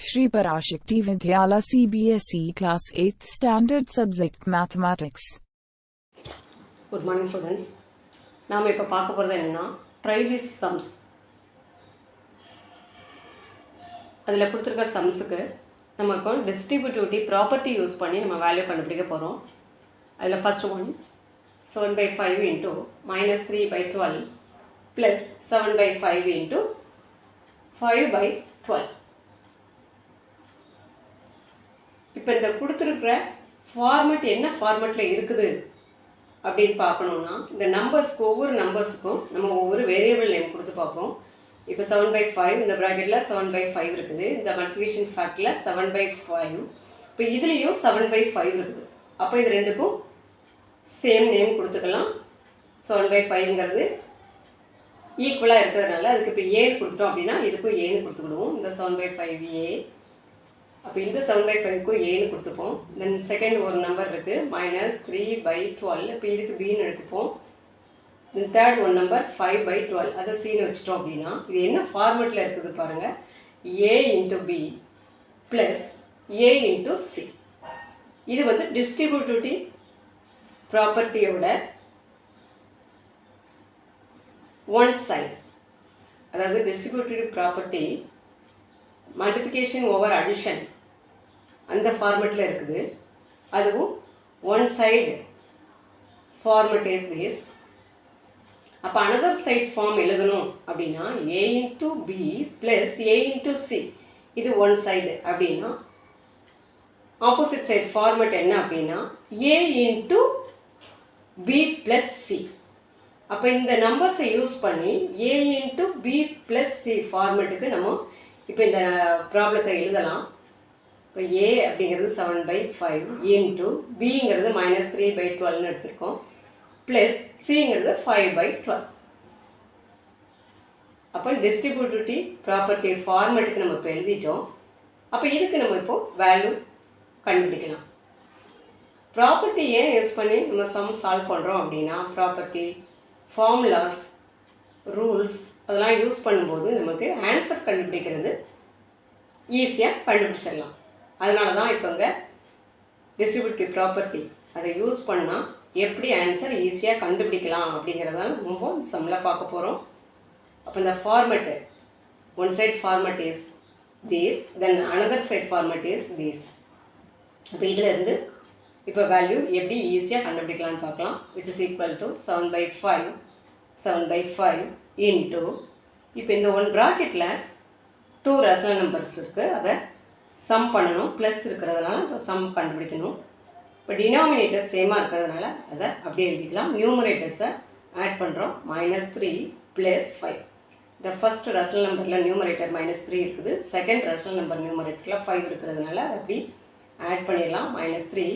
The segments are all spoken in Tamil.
Shri Parashakti Vidyala CBSE Class 8th Standard Subject Mathematics. Good morning students. நாம் இப்போ பார்க்க போகிறது என்னன்னா try these sums. அதில் கொடுத்துருக்க சம்ஸுக்கு நம்ம இப்போ distributivity ப்ராப்பர்ட்டி யூஸ் பண்ணி நம்ம வேல்யூ கண்டுபிடிக்க போகிறோம். அதில் first one 7/5 into -3/12 plus 7/5 into 5/12. இப்போ இந்த கொடுத்துருக்குற ஃபார்மெட் என்ன ஃபார்மெட்டில் இருக்குது அப்படின்னு பார்க்கணுன்னா இந்த நம்பர்ஸ்க்கு ஒவ்வொரு நம்பர்ஸுக்கும் நம்ம ஒவ்வொரு வேரியபிள் நேம் கொடுத்து பார்ப்போம். இப்போ 7/5 இந்த ப்ராக்கெட்டில் 7/5 இருக்குது, இந்த மல்டிப்ளிகேஷன் ஃபேக்டில் 7/5. இப்போ இதுலேயும் 7/5 இருக்குது. அப்போ இது ரெண்டுக்கும் சேம் நேம் கொடுத்துக்கலாம். 7/5ங்கிறது ஈக்குவலாக இருக்கிறதுனால அதுக்கு இப்போ ஏ கொடுத்துட்டோம் அப்படின்னா இதுக்கும் ஏன்னு கொடுத்துக்கிடுவோம். இந்த 7/5 அப்போ இந்த 7/5க்கும் ஏன்னு கொடுத்துப்போம். தென் செகண்ட் ஒரு நம்பர் இருக்குது -3/12. இப்போ இதுக்கு பின்னு எடுத்துப்போம். Then third one number 5/12. அதை சின்னு வச்சிட்டோம் அப்படின்னா இது என்ன ஃபார்மெட்டில் இருக்குது பாருங்கள். ஏ into B plus A into C. இது வந்து டிஸ்ட்ரிபியூட்டிவிட்டி ப்ராப்பர்ட்டியோட ஒன் சைட். அதாவது distributive property multiplication over addition அந்த ஃபார்மெட்டில் இருக்குது. அதுவும் one side format is this. அப்போ அனதர் சைட் ஃபார்ம் எழுதணும் அப்படின்னா ஏ into B plus A into C, இது ஒன் சைடு அப்படின்னா ஆப்போசிட் சைட் ஃபார்மெட் என்ன அப்படின்னா ஏ இன்ட்டு பி ப்ளஸ் சி. அப்போ இந்த நம்பர்ஸை யூஸ் பண்ணி ஏ இன்ட்டு பி ப்ளஸ் சி ஃபார்மெட்டுக்கு நம்ம இப்போ இந்த ப்ராப்ளத்தை எழுதலாம். இப்போ ஏ அப்படிங்கிறது 7/5 இன்ட்டு பிங்கிறது -3/12ன்னு எடுத்திருக்கோம், ப்ளஸ் சிங்கிறது 5/12. அப்போ டிஸ்ட்ரிபியூட்டிவிட்டி ப்ராப்பர்ட்டி ஃபார்மெட்டுக்கு நம்ம இப்போ எழுதிட்டோம். அப்போ இதுக்கு நம்ம இப்போது வேல்யூ கண்டுபிடிக்கலாம். ப்ராப்பர்ட்டி ஏன் யூஸ் பண்ணி நம்ம சம் சால்வ் பண்ணுறோம் அப்படின்னா ப்ராப்பர்ட்டி ஃபார்முலாஸ் ரூல்ஸ் அதெல்லாம் யூஸ் பண்ணும்போது நமக்கு ஆன்சர் கண்டுபிடிக்கிறது ஈஸியாக கண்டுபிடிச்சிடலாம். அதனால தான் இப்போ இங்கே டிஸ்ட்ரிபியூட்டிவ் ப்ராப்பர்ட்டி அதை யூஸ் பண்ணால் எப்படி ஆன்சர் ஈஸியாக கண்டுபிடிக்கலாம் அப்படிங்கிறதான் ரொம்ப சம்மில் பார்க்க போகிறோம். அப்போ இந்த format one side format is this, then another side format is this. அப்போ இதிலேருந்து இப்போ வேல்யூ எப்படி ஈஸியாக கண்டுபிடிக்கலான்னு பார்க்கலாம். Which is equal to 7/5 into இப்போ இந்த ஒன் ப்ராக்கெட்டில் 2 ரேஷனல் நம்பர்ஸ் இருக்குது, அதை சம் பண்ணணும். ப்ளஸ் இருக்கிறதுனால இப்போ சம் கண்டுபிடிக்கணும். இப்போ டினாமினேட்டர்ஸ் சேமாக இருக்கிறதுனால அதை அப்படியே எழுதிக்கலாம். நியூமரேட்டர்ஸை ஆட் பண்ணுறோம். -3 + 5. இந்த ஃபஸ்ட் ரேஷனல் நம்பரில் நியூமரேட்டர் -3 இருக்குது, செகண்ட் ரேஷனல் நம்பர் நியூமரேட்டரில் 5 இருக்கிறதுனால அதை அப்படி ஆட் பண்ணிடலாம். -3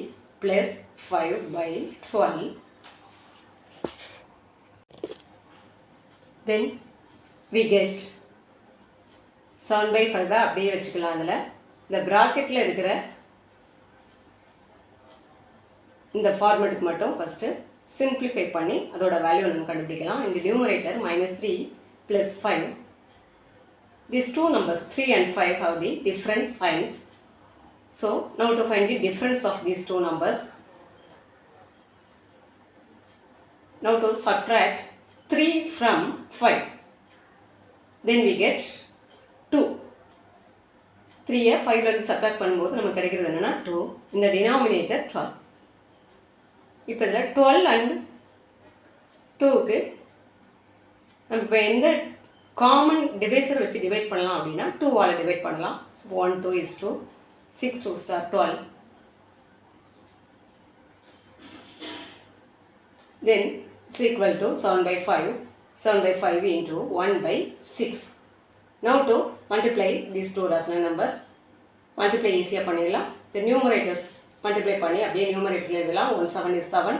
+ 5/12. Then we get 7/5 அப்படியே வச்சுக்கலாம். அதில் இந்த ப்ராக்கெட்டில் இருக்கிற இந்த ஃபார்மெட்டுக்கு மட்டும் ஃபஸ்ட்டு சிம்பிளிஃபை பண்ணி அதோட வேல்யூ நம்ம கண்டுபிடிக்கலாம். இந்த numerator -3 + 5. These two numbers 3 and 5 have the different signs. So now to find the difference of these two numbers, now to subtract 3 from 5, then we get 2. 3 5லேருந்து subtract பண்ணும்போது நமக்கு கிடைக்கிறது என்னென்னா 2. இந்த டினாமினேட்டர் 12. இப்போ இதில் 12 and 2க்கு நம்ம இப்போ எந்த காமன் டிவைசர் வச்சு டிவைட் பண்ணலாம் அப்படின்னா 2ஆல் டிவைட் பண்ணலாம். 1 2 is 2, 6 2 12. Then is equal to 7/5 into 1/6. Now to multiply these two rational numbers. Multiply ஈஸியாக பண்ணிடலாம். The numerators multiply பண்ணி அப்படியே நியூமரேட்டரில் எழுதலாம். 1 7 is 7.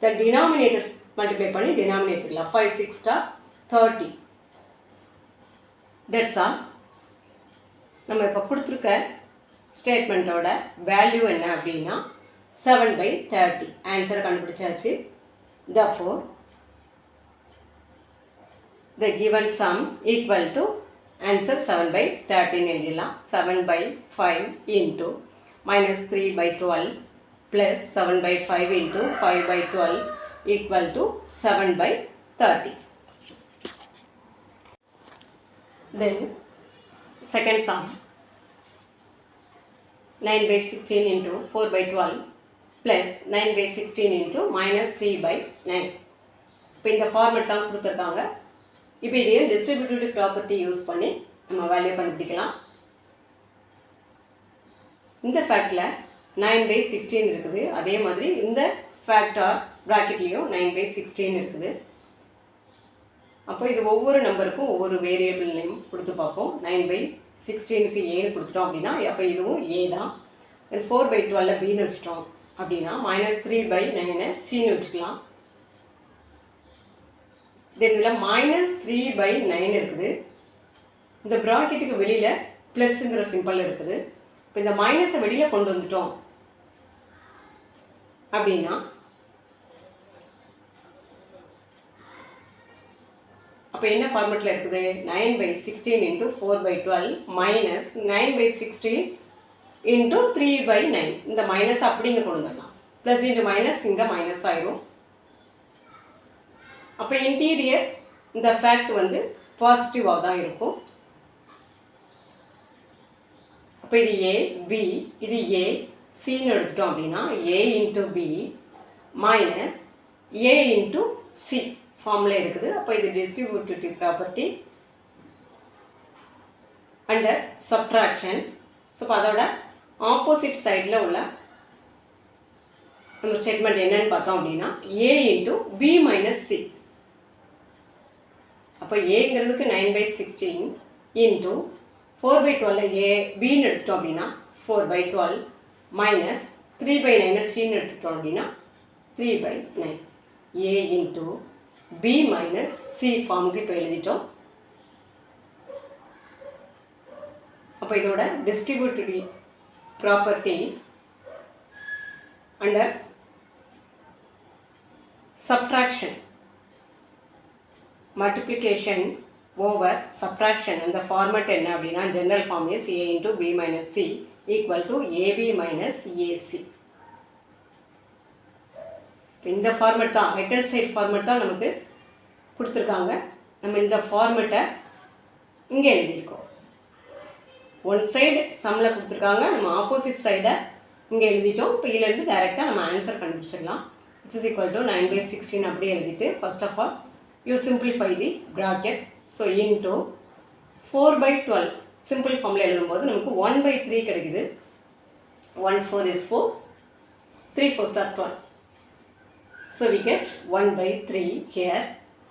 The denominators multiply பண்ணி denominatorல 5 6 30. That's all. நம்ம இப்போ கொடுத்துருக்க ஸ்டேட்மெண்ட்டோட வேல்யூ என்ன அப்படின்னா 7/30. ஆன்சரை கண்டுபிடிச்சாச்சு. Therefore the given sum equal to answer 7/13 எழுதிடலாம். 7/5 into -3/12 plus 7/5 into 5/12 equal to 7/30. Then second sum 9/16 into 4/12 plus 9/16 into -3/9. இப்போ இந்த ஃபார்மெட் தான் கொடுத்துருக்காங்க. இப்போ இதே டிஸ்ட்ரிபியூட்டிவ் ப்ராப்பர்ட்டி யூஸ் பண்ணி நம்ம வேல்யூ கண்டுபிடிக்கலாம். இந்த ஃபேக்டில் 9/16 இருக்குது. அதே மாதிரி இந்த ஃபேக்டார் ப்ராக்கெட்லேயும் 9/16 இருக்குது. அப்போ இது ஒவ்வொரு நம்பருக்கும் ஒவ்வொரு வேரியபிள் நேம் கொடுத்து பார்ப்போம். 9/16க்கு ஏன்னு கொடுத்துட்டோம் அப்படின்னா அப்போ இதுவும் ஏ தான். 4/12 பின்னு வச்சுட்டோம் அப்படின்னா -3/9 சின்னு வச்சுக்கலாம். இதில் -3/9 இருக்குது. இந்த ப்ராக்கெட்டுக்கு வெளியில் ப்ளஸ்ங்கிற சிம்பிள் இருக்குது. இப்போ இந்த மைனஸை வெளியில் கொண்டு வந்துட்டோம் அப்படின்னா அப்போ என்ன ஃபார்மெட்டில் இருக்குது? 9/16 இன்ட்டு 4/12 மைனஸ் 9/16 இன்ட்டு 3/9. இந்த மைனஸ் அப்படிங்க கொண்டு வந்துடலாம். ப்ளஸ் இன்ட்டு மைனஸ் இங்கே மைனஸ் ஆயிரும். அப்போ இன்டீரியர் இந்த ஃபேக்ட் வந்து பாசிட்டிவாக தான் இருக்கும். அப்போ இது ஏ பி, இது ஏ சின்னு எடுத்துட்டோம் அப்படின்னா ஏ into b minus A into C ஃபார்மில் இருக்குது. அப்போ இது distributive property under subtraction. So இப்போ அதோட ஆப்போசிட் சைடில் உள்ள நம்ம ஸ்டேட்மெண்ட் என்னன்னு பார்த்தோம் அப்படின்னா ஏ இன்ட்டு பி மைனஸ் சி. அப்போ ஏங்கிறதுக்கு 9/16 இன்ட்டு 4/12 ஏ பின்னு எடுத்துட்டோம் அப்படின்னா 4/12 மைனஸ் 3/9 சின்னு எடுத்துட்டோம் அப்படின்னா 3/9 a into b minus c ஃபார்முக்கு இப்போ எழுதிட்டோம். அப்போ இதோட distributive property under subtraction multiplication over subtraction. அந்த ஃபார்மேட் என்ன அப்படின்னா general form is a into b minus c equal to ab minus ac. இந்த ஃபார்மேட் தான் ரைட் ஹேண்ட் சைட் ஃபார்மேட் தான் நமக்கு கொடுத்துருக்காங்க. நம்ம இந்த ஃபார்மேட்டை இங்கே எழுதியிருக்கோம். ஒன் சைடு சம்மில் கொடுத்துருக்காங்க, நம்ம ஆப்போசிட் சைடை இங்கே எழுதிட்டோம். இப்போ இதிலேருந்து டைரெக்டாக நம்ம ஆன்சர் கண்டுபிடிச்சிடலாம். இட்ஸ் இஸ் ஈக்குவல் டு 9/16 அப்படியே எழுதிட்டு first of all you simplify the bracket. So into 4/12 simple ஃபார்மில் எழுதும்போது நமக்கு 1/3 கிடைக்குது. 1 4 is 4, 3 4 are 12. So we get 1/3 here.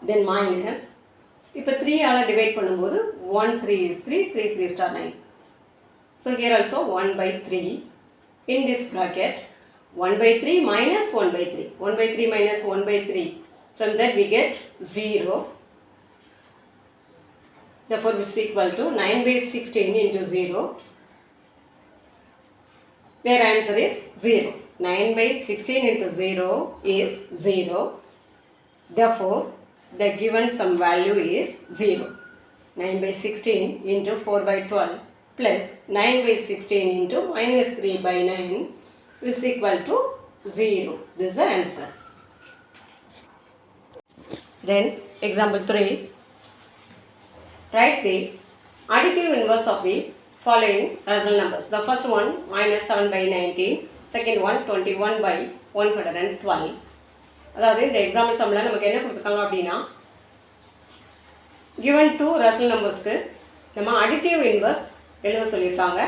Then minus இப்போ 3 ஆல் டிவைட் பண்ணும்போது 1 3 is 3, 3 3 are 9. So here also 1/3 in this bracket. 1/3 minus 1/3. 1/3 minus 1/3. From that we get 0. Therefore this is equal to 9/16 into 0. Their answer is 0. 9/16 into 0 is 0. Therefore the given sum value is 0. 9/16 into 4/12 plus 9/16 into -3/9 is equal to 0. This is the answer. Then example 3, write the additive inverse of the following rational numbers. The first one -7/19, second one 21/112. அதாவது இந்த எக்ஸாம்பிள் சம்மில் நமக்கு என்ன கொடுத்துருக்காங்க அப்படின்னா given 2 rational நம்பர்ஸ்க்கு நம்ம additive inverse எழுத சொல்லியிருக்காங்க.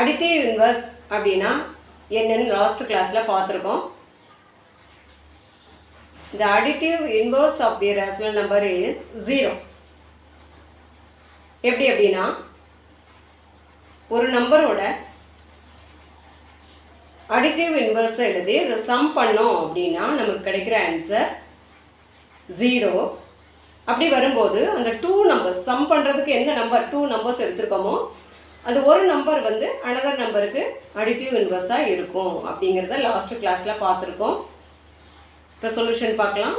additive inverse அப்படின்னா என்னன்னு லாஸ்ட் கிளாஸில் பார்த்துருக்கோம். The additive inverse of the rational number is 0. எப்படி அப்படின்னா ஒரு நம்பரோட additive inverse எழுதி அதை சம் பண்ணோம் அப்படின்னா நமக்கு கிடைக்கிற ஆன்சர் 0. அப்படி வரும்போது அந்த 2 நம்பர்ஸ் சம் பண்ணுறதுக்கு எந்த நம்பர் 2 நம்பர்ஸ் எடுத்திருக்கோமோ அது ஒரு நம்பர் வந்து அனதர் நம்பருக்கு additive inverse-ஆக இருக்கும் அப்படிங்கிறத லாஸ்ட் கிளாஸில் பார்த்துருக்கோம். இப்போ சொல்யூஷன் பார்க்கலாம்.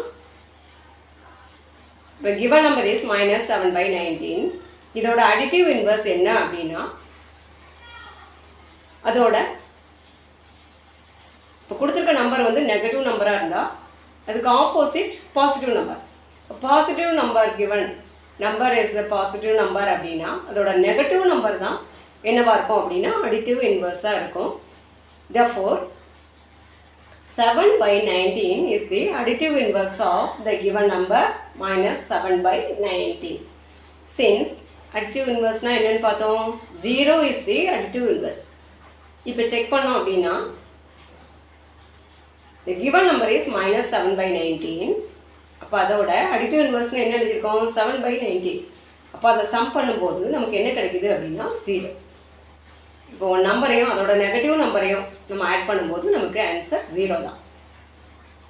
இப்போ given number is -7/19 இதோட அடிட்டிவ் இன்வர்ஸ் என்ன அப்படின்னா அதோட இப்போ கொடுத்துருக்க நம்பர் வந்து நெகட்டிவ் நம்பராக இருந்தால் அதுக்கு opposite positive number. Positive number given number is a positive number அப்படின்னா அதோட நெகட்டிவ் நம்பர் தான் என்னவாக இருக்கும் அப்படின்னா அடிட்டிவ் இன்வர்ஸாக இருக்கும். therefore 7/19 is the additive inverse of the given number minus 7/19. Since additive inverse na என்னன்னு பார்த்தோம் 0 is the additive inverse. இப்போ செக் பண்ணோம் அப்படின்னா the given number is minus 7/19. அப்போ அதோட additive inverse என்ன எழுதியிருக்கோம் 7/19. அப்போ அதை சம் பண்ணும்போது நமக்கு என்ன கிடைக்குது அப்படின்னா 0. இப்போ ஒரு நம்பரையும் அதோட நெகட்டிவ் நம்பரையும் நம்ம ஆட் பண்ணும்போது நமக்கு ஆன்சர் 0 தான்.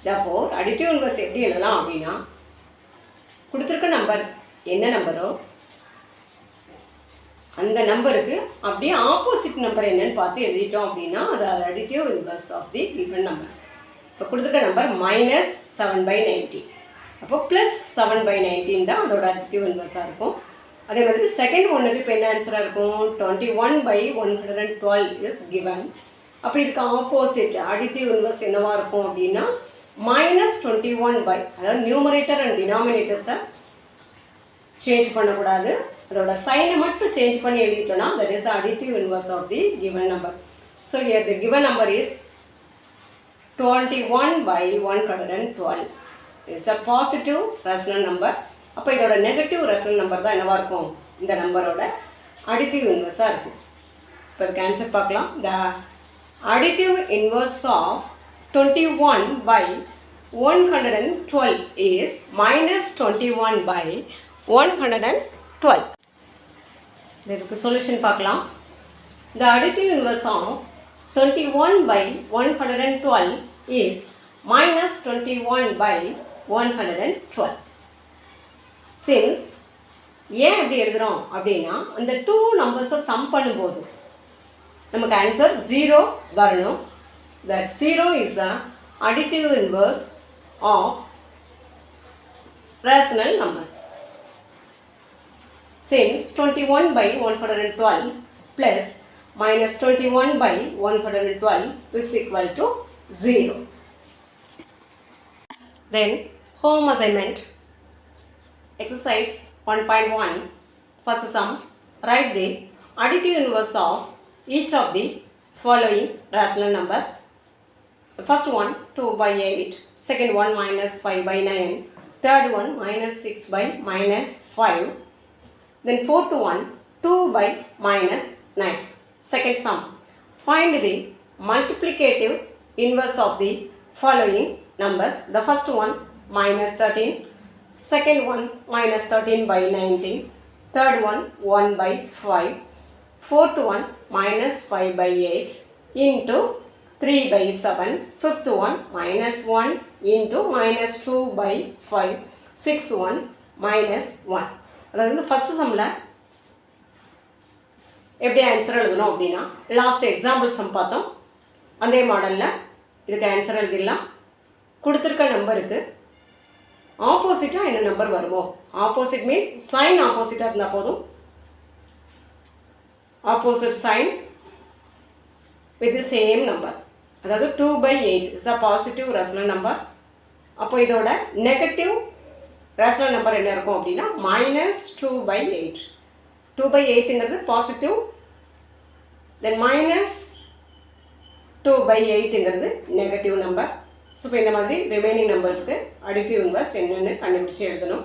therefore additive inverse எப்படி எழுதலாம் அப்படின்னா கொடுத்துருக்க நம்பர் என்ன நம்பரோ அந்த நம்பருக்கு அப்படியே ஆப்போசிட் நம்பர் என்னன்னு பார்த்து எழுதிட்டோம் அப்படின்னா அது additive inverse of the given number. இப்போ கொடுத்துருக்க நம்பர் minus 7/19 அப்போ ப்ளஸ் 7/19 தான் அதோட additive inverse-ஆக இருக்கும். அதே மாதிரி செகண்ட் ஒன்றுக்கு இப்போ என்ன ஆன்சராக இருக்கும் 21/112 இஸ் கிவன். அப்போ இதுக்கு ஆப்போசிட் அடிட்டிவ் இன்வர்ஸ் என்னவாக இருக்கும் அப்படின்னா -21/, அதாவது நியூமரேட்டர் அண்ட் டினாமினேட்டர்ஸை சேஞ்ச் பண்ணக்கூடாது, அதோட சைனை மட்டும் சேஞ்ச் பண்ணி எழுதிட்டோம்னா that is additive inverse of the given number. So here the given number is 21/112 is a positive rational number. அப்போ இதோட நெகட்டிவ் ரேஷனல் நம்பர் தான் என்னவாக இருக்கும் இந்த நம்பரோட அடிட்டிவ் இன்வர்ஸாக இருக்கும். இப்போ இதுக்கு ஆன்சர் பார்க்கலாம். The additive inverse of 21/112 is -21/112. இதுக்கு சொல்யூஷன் பார்க்கலாம். The additive inverse of 21/112 is -21/112. Since ஏன் எப்படி எழுதுகிறோம் அப்படின்னா அந்த டூ நம்பர்ஸை சம் பண்ணும்போது நமக்கு ஆன்சர் 0 வரணும். That 0 is a additive inverse of rational numbers. Since 21/112 plus -21/112 is equal to 0. Then home assignment. Exercise 1.1. First sum. Write the additive inverse of each of the following rational numbers. The first one 2/8. Second one -5/9. Third one -6/-5. Then fourth one 2/-9. Second sum. Find the multiplicative inverse of the following numbers. The first one -13. Second one -13/19, third one 1/5, fourth one -5/8 into 3/7, fifth one -1 into -2/5, sixth one -1. அதாவது ஃபர்ஸ்ட் சம்மில் எப்படி ஆன்சர் எழுதணும் அப்படின்னா லாஸ்ட் எக்ஸாம்பிள் சம் பார்த்தோம் அதே மாடலில் இதுக்கு ஆன்சர் எழுதிடலாம். கொடுத்துருக்க நம்பருக்கு ஆப்போசிட்டாக என்ன நம்பர் வருமோ, ஆப்போசிட் மீன்ஸ் சைன் ஆப்போசிட்டாக இருந்தால் போதும். Opposite sign with the same number, அதாவது 2/8 is a positive rational number. அப்போ இதோட நெகட்டிவ் ரேஷனல் நம்பர் என்ன இருக்கும் அப்படின்னா -2/8. 2/8ங்கிறது பாசிட்டிவ், தென் -2/8ங்கிறது நெகட்டிவ் நம்பர். ஸோ இப்போ இந்த மாதிரி ரிமைனிங் நம்பர்ஸ்க்கு அடிட்டிவ் இன்வர்ஸ் என்னென்னு கண்டுபிடிச்சி எழுதணும்.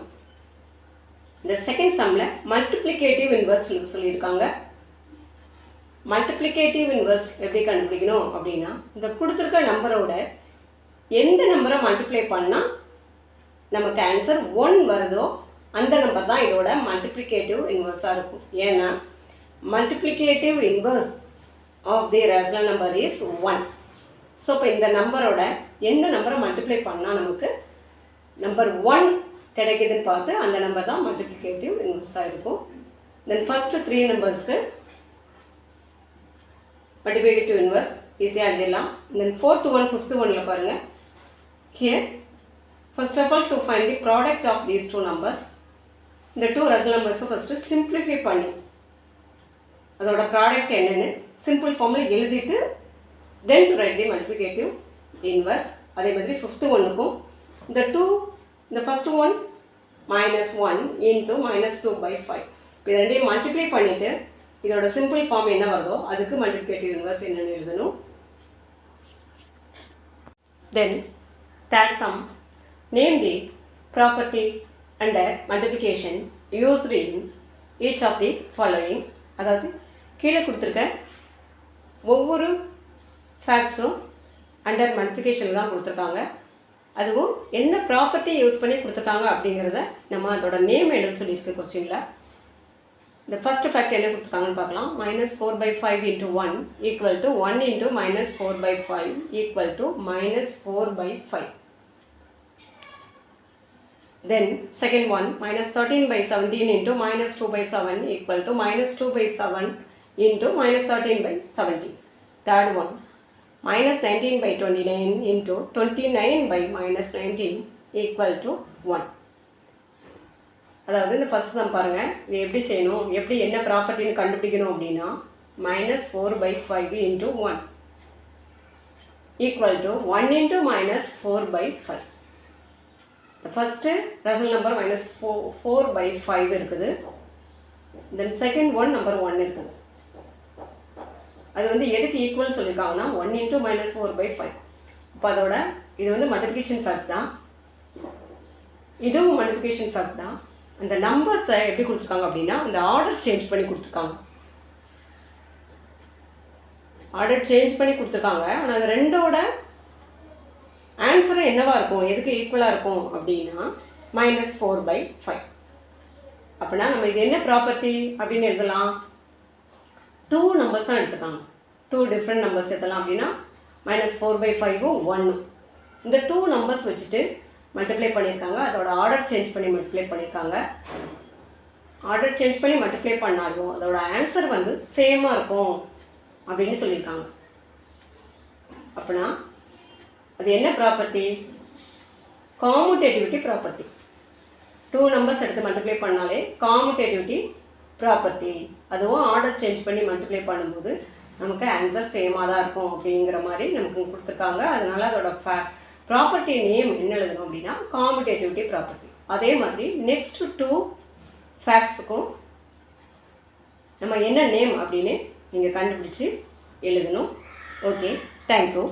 இந்த செகண்ட் சம்மில் மல்டிப்ளிகேட்டிவ் இன்வர்ஸ் சொல்லியிருக்காங்க. மல்டிப்ளிகேட்டிவ் இன்வர்ஸ் எப்படி கண்டுபிடிக்கணும் அப்படின்னா இந்த கொடுத்துருக்க நம்பரோட எந்த நம்பரை மல்டிப்ளை பண்ணால் நமக்கு ஆன்சர் 1 வருதோ அந்த நம்பர் தான் இதோட மல்டிப்ளிகேட்டிவ் இன்வர்ஸாக இருக்கும். ஏன்னா multiplicative inverse of the rational number is 1. So இப்போ இந்த நம்பரோட எந்த நம்பரை மல்டிப்ளை பண்ணால் நமக்கு நம்பர் 1 கிடைக்குதுன்னு பார்த்து அந்த நம்பர் தான் மல்டிப்ளிகேட்டிவ் இன்வர்ஸாக இருக்கும். தென் ஃபஸ்ட்டு 3 நம்பர்ஸ்க்கு மல்டிப்ளிகேட்டிவ் இன்வர்ஸ் ஈஸியாக எழுதிடலாம். தென் ஃபோர்த் ஒன் ஃபிஃப்த் ஒனில் பாருங்கள். Here first of all to find the product of these 2 numbers, இந்த டூ ரேஷனல் நம்பர்ஸை ஃபஸ்ட்டு சிம்பிளிஃபை பண்ணி அதோட ப்ராடக்ட் என்னென்னு சிம்பிள் ஃபார்மில் எழுதிட்டு then to write the multiplicative inverse. அதே மாதிரி ஃபிஃப்த்து ஒன்றுக்கும் இந்த ஃபஸ்ட்டு ஒன் -1 இன்ட்டு -2/5. இது ரெண்டையும் மல்டிப்ளை பண்ணிவிட்டு இதோட சிம்பிள் ஃபார்ம் என்ன வருதோ அதுக்கு மல்டிப்ளிகேட்டிவ் இன்வர்ஸ் என்னென்னு எழுதணும். Then third sum, name the property under multiplication used in each of the following. அதாவது கீழே கொடுத்துருக்க ஒவ்வொரு ஃபேக்ட்ஸும் அண்டர் மல்டிப்ளிகேஷனில் தான் கொடுத்துருக்காங்க. அதுவும் என்ன ப்ராப்பர்ட்டி யூஸ் பண்ணி கொடுத்துருக்காங்க அப்படிங்கிறத நம்ம அதோட நேம் எழுத சொல்லியிருக்கு கொஸ்டினில். இந்த ஃபஸ்ட்டு ஃபேக்ட் என்ன கொடுத்துருக்காங்கன்னு பார்க்கலாம். -4/5 × 1 = 1 × -4/5 = -4/5. Then second one, -13/17 × -2/7 = -2/7 × -13/17. Third one, -19/29 × 29/-19 = 1. அதாவது இந்த ஃபஸ்ட் சம் பாருங்கள், இது எப்படி செய்யணும், எப்படி என்ன ப்ராப்பர்ட்டின்னு கண்டுபிடிக்கணும் அப்படின்னா -4/5 × 1 = 1 × -4/5. ஃபஸ்ட்டு ரேஷனல் நம்பர் -4/5 இருக்குது. தென் செகண்ட் ஒன் நம்பர் 1 இருக்குது. அது வந்து எதுக்கு ஈக்குவல் சொல்லியிருக்காங்கன்னா 1 × -4/5. இப்போ அதோட இது வந்து மல்டிப்ளிகேஷன் ஃபேக்ட் தான், இதுவும் மல்டிப்ளிகேஷன் ஃபேக்ட் தான். அந்த நம்பர்ஸை எப்படி கொடுத்துருக்காங்க அப்படின்னா அந்த ஆர்டர் சேஞ்ச் பண்ணி கொடுத்துருக்காங்க. ஆனால் அது ரெண்டோட ஆன்சரும் என்னவாக இருக்கும், எதுக்கு ஈக்குவலாக இருக்கும் அப்படின்னா -4/5. அப்படின்னா நம்ம இது என்ன ப்ராப்பர்ட்டி அப்படின்னு எழுதலாம், 2 நம்பர்ஸ் தான் எடுத்துக்காங்க. 2 டிஃப்ரெண்ட் நம்பர்ஸ் எடுத்தலாம் அப்படின்னா -4/5ம் 1. இந்த 2 நம்பர்ஸ் வச்சுட்டு மல்டிப்ளை பண்ணியிருக்காங்க. அதோட ஆர்டர் சேஞ்ச் பண்ணி மல்டிப்ளை பண்ணியிருக்காங்க. ஆர்டர் சேஞ்ச் பண்ணி மல்டிப்ளை பண்ணாலும் அதோட ஆன்சர் வந்து சேமாக இருக்கும் அப்படின்னு சொல்லியிருக்காங்க. அப்படின்னா அது என்ன ப்ராப்பர்ட்டி, காமுடேட்டிவிட்டி ப்ராப்பர்ட்டி. 2 நம்பர்ஸ் எடுத்து மல்டிப்ளை பண்ணாலே காமுடேட்டிவிட்டி ப்ராப்பர்ட்டி. அதுவும் ஆர்டர் சேஞ்ச் பண்ணி மல்டிப்ளை பண்ணும்போது நமக்கு ஆன்சர் சேமாக தான் இருக்கும் அப்படிங்கிற மாதிரி நமக்கு கொடுத்துருக்காங்க. அதனால் அதோட ப்ராப்பர்ட்டி நேம் என்ன எழுதணும் அப்படின்னா காமுடேட்டிவிட்டி ப்ராப்பர்ட்டி. அதே மாதிரி நெக்ஸ்ட் 2 ஃபேக்ட்ஸுக்கும் நம்ம என்ன நேம் அப்படின்னு நீங்கள் கண்டுபிடிச்சி எழுதணும். Okay, thank you.